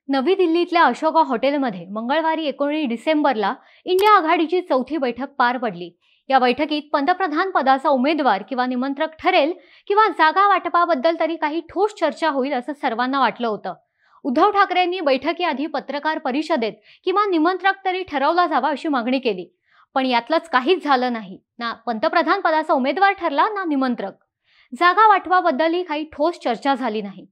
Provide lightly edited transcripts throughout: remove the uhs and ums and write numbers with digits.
नवी दिल्लीतल्या अशोका हॉटेलमध्ये मंगळवारी 19 डिसेंबरला इंडिया आघाडीची चौथी बैठक पार पडली। या बैठकीत पंतप्रधान पदाचा उमेदवार किंवा निमंत्रक ठरेल किंवा जागा वाटपाबद्दल तरी काही ठोस चर्चा होईल असं सर्वांना वाटलं होतं। उद्धव ठाकरेंनी बैठकीआधी पत्रकार परिषदेत किंवा निमंत्रक तरी ठरवला जावा अशी मागणी केली, पण यातलंच काहीच झालं नाही। ना पंतप्रधान पदाचा उमेदवार ठरला ना निमंत्रक। जागा वाटपाबद्दलही काही ठोस चर्चा झाली नाही।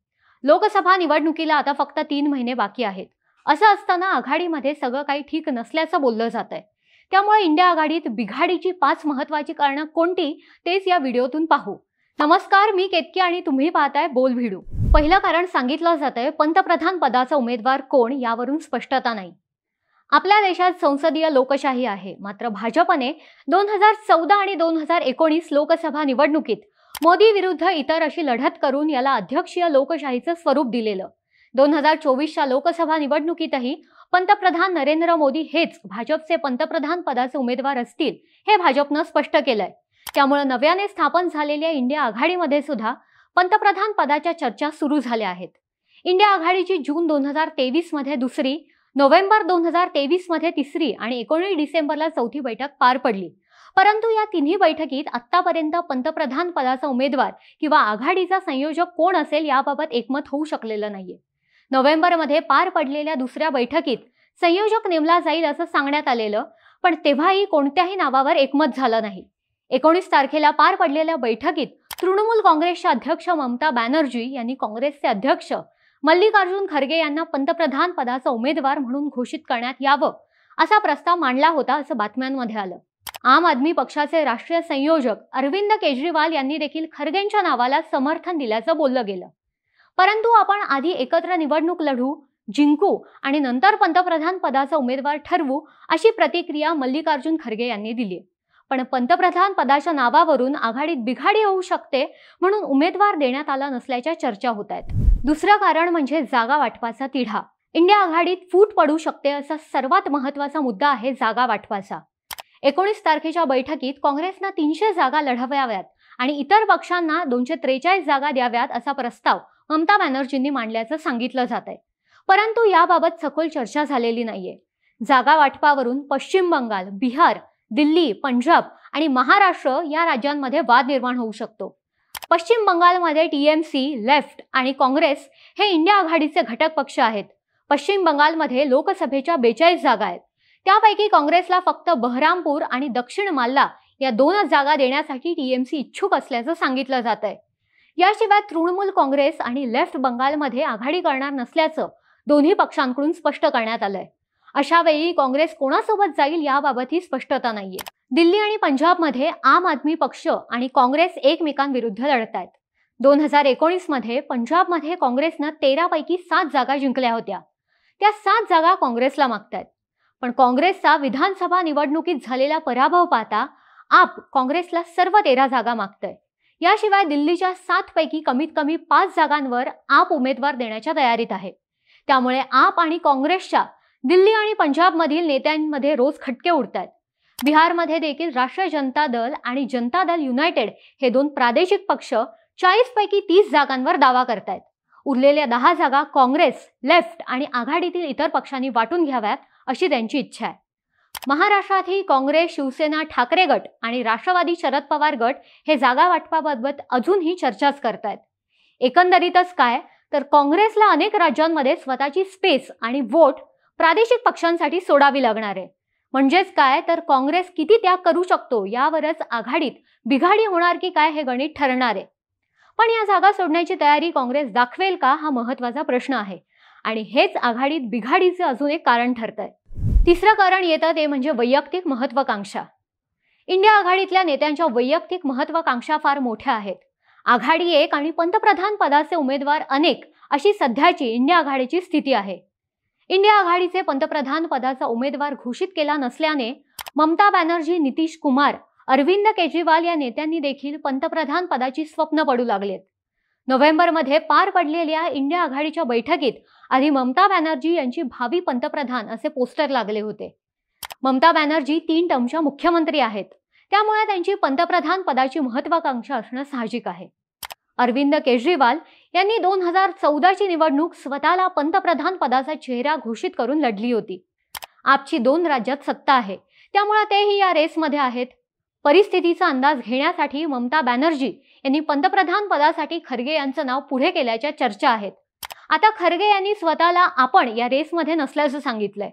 लोकसभा निवडणुकीला आता फक्त 3 महिने बाकी आहेत। असं असताना आघाडीमध्ये सगळं काही ठीक नसल्याचं बोललं जातंय। त्यामुळे इंडिया आघाडीत बिघाडीची 5 महत्त्वाची कारणं कोणती तेच या व्हिडिओतून पाहू। नमस्कार, मी केतकी आणि तुम्ही पाहताय बोल व्हिडिओ। पहिलं कारण सांगितलं जातंय पंतप्रधान पदाचा उमेदवार कोण यावरून स्पष्टता नाही। आपल्या देशात संसदीय लोकशाही आहे, मात्र भाजपने 2014 आणि 2019 लोकसभा निवडणुकीत मोदी विरुद्ध इतर अशी लढत करून याला अध्यक्षीय लोकशाहीचं स्वरूप दिलेलं। 2024च्या लोकसभा निवडणुकीतही पंतप्रधान नरेंद्र मोदी हेच भाजपचे पंतप्रधान पदाचे उमेदवार असतील हे भाजपनं स्पष्ट केलंय। त्यामुळे नव्याने स्थापन झालेल्या इंडिया आघाडीमध्ये सुद्धा पंतप्रधान पदाच्या चर्चा सुरू झाल्या आहेत। इंडिया आघाडीची जून 2023 मध्ये दुसरी, नोव्हेंबर 2023 मध्ये तिसरी आणि 19 डिसेंबरला चौथी बैठक पार पडली। परंतु या तिन्ही बैठकीत आतापर्यंत पंतप्रधान पदाचा उमेदवार किंवा आघाडीचा संयोजक कोण असेल याबाबत एकमत होऊ शकलेलं नाहीये। नोव्हेंबरमध्ये पार पडलेल्या दुसऱ्या बैठकीत संयोजक नेमला जाईल असं सांगण्यात आलेलं, पण तेव्हाही कोणत्याही नावावर एकमत झालं नाही। 19 तारखेला पार पडलेल्या बैठकीत तृणमूल काँग्रेसच्या अध्यक्ष ममता बॅनर्जी यांनी काँग्रेसचे अध्यक्ष मल्लिकार्जुन खरगे यांना पंतप्रधान पदाचा उमेदवार म्हणून घोषित करण्यात यावं असा प्रस्ताव मांडला होता असं बातम्यांमध्ये आलं। आम आदमी पक्षाचे राष्ट्रीय संयोजक अरविंद केजरीवाल यांनी देखील खरगेंच्या नावाला समर्थन दिल्याचं बोललं गेलं। परंतु आपण आधी एकत्र निवडणूक लढू, जिंकू आणि नंतर पंतप्रधान पदाचा उमेदवार ठरवू अशी प्रतिक्रिया मल्लिकार्जुन खरगे यांनी दिली। पण पंतप्रधान पदाच्या नावावरून आघाडीत बिघाडी होऊ शकते म्हणून उमेदवार देण्यात आला नसल्याच्या चर्चा होत आहेत। दुसरं कारण म्हणजे जागा वाटपाचा तिढा। इंडिया आघाडीत फूट पडू शकते असा सर्वात महत्त्वाचा मुद्दा आहे जागा वाटपाचा। 19 तारखेच्या बैठकीत काँग्रेसनं 300 जागा लढवाव्यात आणि इतर पक्षांना 243 जागा द्याव्यात असा प्रस्ताव ममता बॅनर्जींनी मांडल्याचं सांगितलं जातंय। परंतु याबाबत सखोल चर्चा झालेली नाहीये। जागा वाटपावरून पश्चिम बंगाल, बिहार, दिल्ली, पंजाब आणि महाराष्ट्र या राज्यांमध्ये वाद निर्माण होऊ शकतो। पश्चिम बंगालमध्ये टीएमसी, लेफ्ट आणि काँग्रेस हे इंडिया आघाडीचे घटक पक्ष आहेत। पश्चिम बंगालमध्ये लोकसभेच्या 42 जागा आहेत। त्यापैकी काँग्रेसला फक्त बहरामपूर आणि दक्षिण माल्ला या 2 जागा देण्यासाठी टीएमसी इच्छुक असल्याचं सांगितलं जातंय। याशिवाय तृणमूल काँग्रेस आणि लेफ्ट बंगालमध्ये आघाडी करणार नसल्याचं दोन्ही पक्षांकडून स्पष्ट करण्यात आलंय। अशा वेळी काँग्रेस कोणासोबत जाईल याबाबतही स्पष्टता नाहीये। दिल्ली आणि पंजाबमध्ये आम आदमी पक्ष आणि काँग्रेस एकमेकांविरुद्ध लढतायत। 2019 मध्ये पंजाबमध्ये काँग्रेसनं 13 पैकी 7 जागा जिंकल्या होत्या। त्या 7 जागा काँग्रेसला मागतायत। पण काँग्रेसचा विधानसभा निवडणुकीत झालेला पराभव पाहता आप काँग्रेसला सर्व 13 जागा मागतंय। याशिवाय दिल्लीच्या 7 पैकी कमीत कमी 5 जागांवर आप उमेदवार देण्याच्या तयारीत आहे। त्यामुळे आप आणि काँग्रेसच्या दिल्ली आणि पंजाबमधील नेत्यांमध्ये रोज खटके उडतायत। बिहारमध्ये देखील राष्ट्रीय जनता दल आणि जनता दल युनायटेड हे 2 प्रादेशिक पक्ष 40 पैकी 30 जागांवर दावा करतायत। उरलेल्या 10 जागा काँग्रेस, लेफ्ट आणि आघाडीतील इतर पक्षांनी वाटून घ्याव्यात अशी त्यांची इच्छा आहे। महाराष्ट्रातही काँग्रेस, शिवसेना, ठाकरे गट आणि राष्ट्रवादी शरद पवार गट हे जागा वाटपाबाबत अजूनही चर्चाच करतायत। एकंदरीतच काय तर काँग्रेसला अनेक राज्यांमध्ये स्वतःची स्पेस आणि वोट प्रादेशिक पक्षांसाठी सोडावी लागणार आहे। म्हणजेच काय तर काँग्रेस किती त्याग करू शकतो यावरच आघाडीत बिघाडी होणार की काय हे गणित ठरणार आहे। पण या जागा सोडण्याची तयारी काँग्रेस दाखवेल का हा महत्त्वाचा प्रश्न आहे आणि हेच आघाडीत बिघाडीचे अजून एक कारण ठरतंय। तिसरं कारण येतं ते म्हणजे वैयक्तिक महत्त्वाकांक्षा। इंडिया आघाडीतल्या नेत्यांच्या वैयक्तिक महत्त्वाकांक्षा फार मोठ्या आहेत। आघाडी एक आणि पंतप्रधान पदाचे उमेदवार अनेक अशी सध्याची इंडिया आघाडीची स्थिती आहे। इंडिया आघाडीचे पंतप्रधान पदाचा उमेदवार घोषित केला नसल्याने ममता बॅनर्जी, नितीश कुमार, अरविंद केजरीवाल या नेत्यांनी देखील पंतप्रधान पदाची स्वप्न पडू लागलेत। नोव्हेंबरमध्ये पार पडलेल्या इंडिया आघाडीच्या बैठकीत आधी ममता बॅनर्जी यांची भावी पंतप्रधान असे पोस्टर लागले होते। ममता बॅनर्जी 3 टर्मच्या मुख्यमंत्री आहेत, त्यामुळे त्यांची पंतप्रधान पदाची महत्त्वाकांक्षा असणं साहजिक आहे। अरविंद केजरीवाल यांनी 2014ची निवडणूक स्वतःला पंतप्रधान पदाचा चेहरा घोषित करून लढली होती. आपची 2 राज्यात सत्ता आहे, त्यामुळे तेही या रेसमध्ये आहेत. परिस्थितीचा अंदाज घेण्यासाठी ममता बॅनर्जी यांनी पंतप्रधान पदासाठी खरगे यांचं नाव पुढे केल्याच्या चर्चा आहेत. आता खरगे यांनी स्वतःला आपण या रेसमध्ये नसल्याचं सांगितलंय.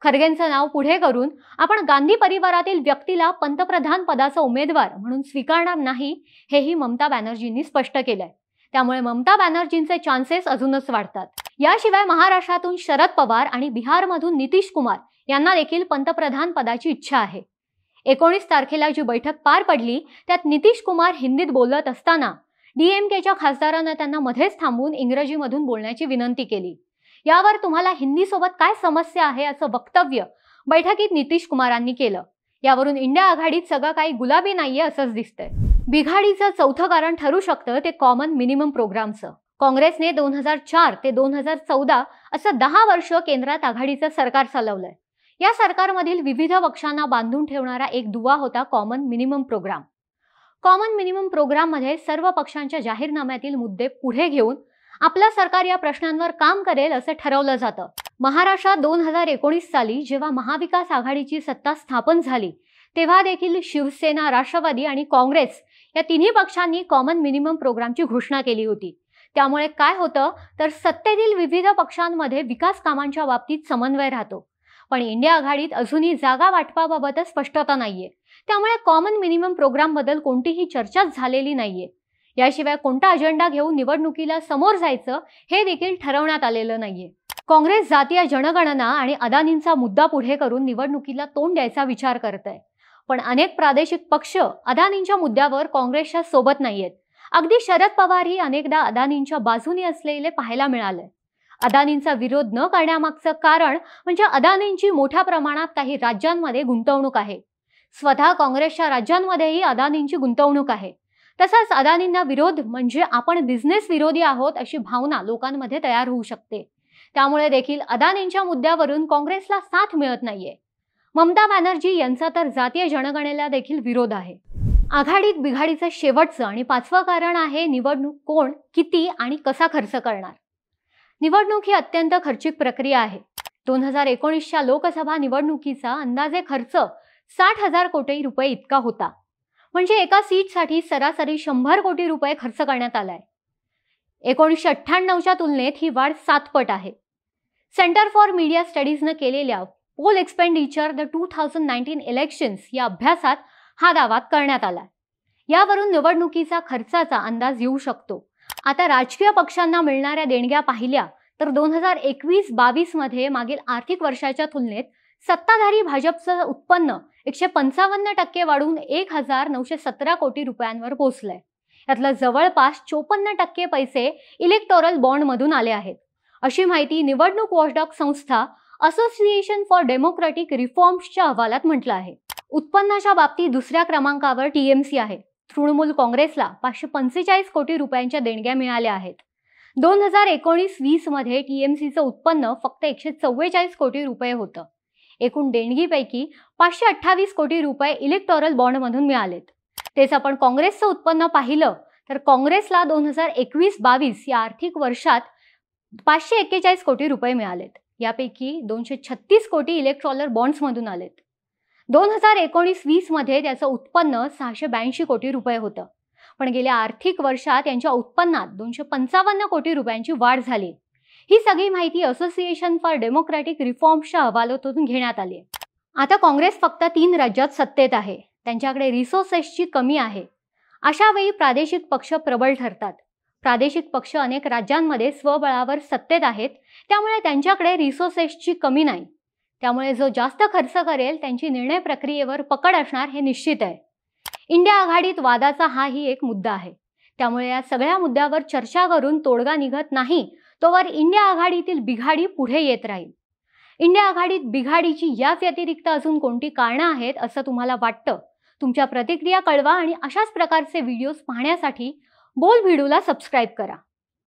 खरगेंचं नाव पुढे करून आपण गांधी परिवारातील व्यक्तीला पंतप्रधान पदाचा उमेदवार म्हणून स्वीकारणार नाही, हेही ममता बॅनर्जींनी स्पष्ट केलंय. त्यामुळे ममता बॅनर्जींचे चान्सेस अजूनच वाढतात. याशिवाय महाराष्ट्रातून शरद पवार आणि बिहारमधून नितीश कुमार यांना देखील पंतप्रधान पदाची इच्छा आहे. 19 तारखेला जी बैठक पार पडली त्यात नितीश कुमार हिंदीत बोलत असताना DMKच्या खासदारांना त्यांना मध्येच थांबवून इंग्रजीमधून बोलण्याची विनंती केली. यावर तुम्हाला हिंदीसोबत काय समस्या आहे असं वक्तव्य बैठकीत नितीश कुमारांनी केलं. यावरून इंडिया आघाडीत सगळं काही गुलाबी नाहीये असंच दिसतंय. बिघाडीचं चौथं कारण ठरू शकतं ते कॉमन मिनिमम प्रोग्रामचं. काँग्रेसने 2004 ते 2014 असं 10 वर्ष केंद्रात आघाडीचं सरकार चालवलंय. या सरकारमधील विविध पक्षांना बांधून ठेवणारा एक दुवा होता common minimum program. Common minimum प्रोग्राममध्ये सर्व पक्षांच्या जाहीरनाम्यातील मुद्दे पुढे घेऊन आपलं सरकार या प्रश्नांवर काम करेल असं ठरवलं जातं. महाराष्ट्रात 2019 साली जेव्हा महाविकास आघाडीची सत्ता स्थापन झाली तेव्हा देखील शिवसेना, राष्ट्रवादी आणि काँग्रेस या तिन्ही पक्षांनी कॉमन मिनिमम प्रोग्रामची घोषणा केली होती. त्यामुळे काय होतं तर सत्तेतील विविध पक्षांमध्ये विकास कामांच्या बाबतीत समन्वय राहतो. पण इंडिया आघाडीत अजूनही जागा वाटपाबाबत स्पष्टता नाहीये. त्यामुळे कॉमन मिनिमम प्रोग्राम बद्दल कोणतीही चर्चाच झालेली नाहीये. याशिवाय कोणता अजेंडा घेऊन निवडणुकीला समोर जायचं हे देखील ठरवण्यात आलेलं नाहीये. काँग्रेस जातीय जनगणना आणि अदानींचा मुद्दा पुढे करून निवडणुकीला तोंड द्यायचा विचार करत आहे. पण अनेक प्रादेशिक पक्ष अदानींच्या मुद्द्यावर काँग्रेसच्या सोबत नाहीयेत. अगदी शरद पवारही अनेकदा अदानींच्या बाजूने असलेले पाहायला मिळाले. अदानींचा विरोध न करण्यामागचं कारण म्हणजे अदानींची मोठ्या प्रमाणात काही राज्यांमध्ये गुंतवणूक आहे. स्वतः काँग्रेसच्या राज्यांमध्येही अदानींची गुंतवणूक आहे. तसंच अदानींना विरोध म्हणजे आपण बिझनेस विरोधी आहोत अशी भावना लोकांमध्ये तयार होऊ शकते. त्यामुळे देखील अदानींच्या मुद्द्यावरून काँग्रेसला साथ मिळत नाहीये. ममता बॅनर्जी यांचा तर जातीय जनगणनेला देखील विरोध आहे. आघाडीत बिघाडीचं शेवटचं आणि 5वं कारण आहे निवडणूक कोण, किती आणि कसा खर्च करणार. निवडणूक ही अत्यंत खर्चिक प्रक्रिया आहे. 2019च्या लोकसभा निवडणुकीचा अंदाजे खर्च 60,000 कोटी रुपये इतका होता. म्हणजे एका सीटसाठी सरासरी 100 कोटी रुपये खर्च करण्यात आलाय. 1998च्या तुलनेत ही वाढ 7 पट आहे. सेंटर फॉर मीडिया स्टडीजनं केलेल्या पोल एक्सपेंडिचर द 2019 इलेक्शन्स या अभ्यासात हा दावा करण्यात आला. यावरून निवडणुकीचा खर्चाचा अंदाज येऊ शकतो. आता राजकीय पक्षांना मिळणाऱ्या देणग्या पाहिल्या तर 2021-22 मध्ये मागील आर्थिक वर्षाच्या तुलनेत सत्ताधारी भाजपचं उत्पन्न 155% वाढून 1,917 कोटी रुपयांवर पोहोचलंय. यातलं जवळपास 54% पैसे इलेक्टोरल बॉन्डमधून आले आहेत, अशी माहिती निवडणूक वॉचडॉग संस्था असोसिएशन फॉर डेमोक्रेटिक रिफॉर्म्सच्या अहवालात म्हटलं आहे. उत्पन्नाच्या बाबतीत दुसऱ्या क्रमांकावर TMC आहे. तृणमूल काँग्रेसला 545 कोटी रुपयांच्या देणग्या मिळाल्या आहेत. 2019-20 मध्ये TMCचं उत्पन्न फक्त 144 कोटी रुपये होतं. एकूण देणगीपैकी 528 कोटी रुपये इलेक्टोरल बॉन्डमधून मिळालेत. तेच आपण काँग्रेसचं उत्पन्न पाहिलं तर काँग्रेसला 2021-22 या आर्थिक वर्षात 541 कोटी रुपये मिळालेत. यापैकी 236 कोटी इलेक्टोरल बॉन्ड्समधून आलेत. 2019-20 मध्ये त्याचं उत्पन्न 682 कोटी रुपये होतं. पण गेल्या आर्थिक वर्षात यांच्या उत्पन्नात 255 कोटी रुपयांची वाढ झाली. ही सगळी माहिती असोसिएशन फॉर डेमोक्रेटिक रिफॉर्म्सच्या अहवालातून घेण्यात आली आहे. आता काँग्रेस फक्त 3 राज्यात सत्तेत आहे. त्यांच्याकडे रिसोर्सेसची कमी आहे. अशा वेळी प्रादेशिक पक्ष प्रबळ ठरतात. प्रादेशिक पक्ष अनेक राज्यांमध्ये स्वबळावर सत्तेत आहेत, त्यामुळे त्यांच्याकडे रिसोर्सेसची कमी नाही. त्यामुळे जो जास्त खर्च करेल त्यांची निर्णय प्रक्रियेवर पकड असणार हे निश्चित आहे. इंडिया आघाडीत वादाचा हाही एक मुद्दा आहे. त्यामुळे या सगळ्या मुद्द्यावर चर्चा करून तोडगा निघत नाही तोवर इंडिया आघाडीतील बिघाडी पुढे येत राहील. इंडिया आघाडीत बिघाडीची या व्यतिरिक्त अजून कोणती कारणं आहेत असं तुम्हाला वाटतं? तुमच्या प्रतिक्रिया कळवा आणि अशाच प्रकारचे व्हिडिओज पाहण्यासाठी बोल भिडूला सबस्क्राईब करा.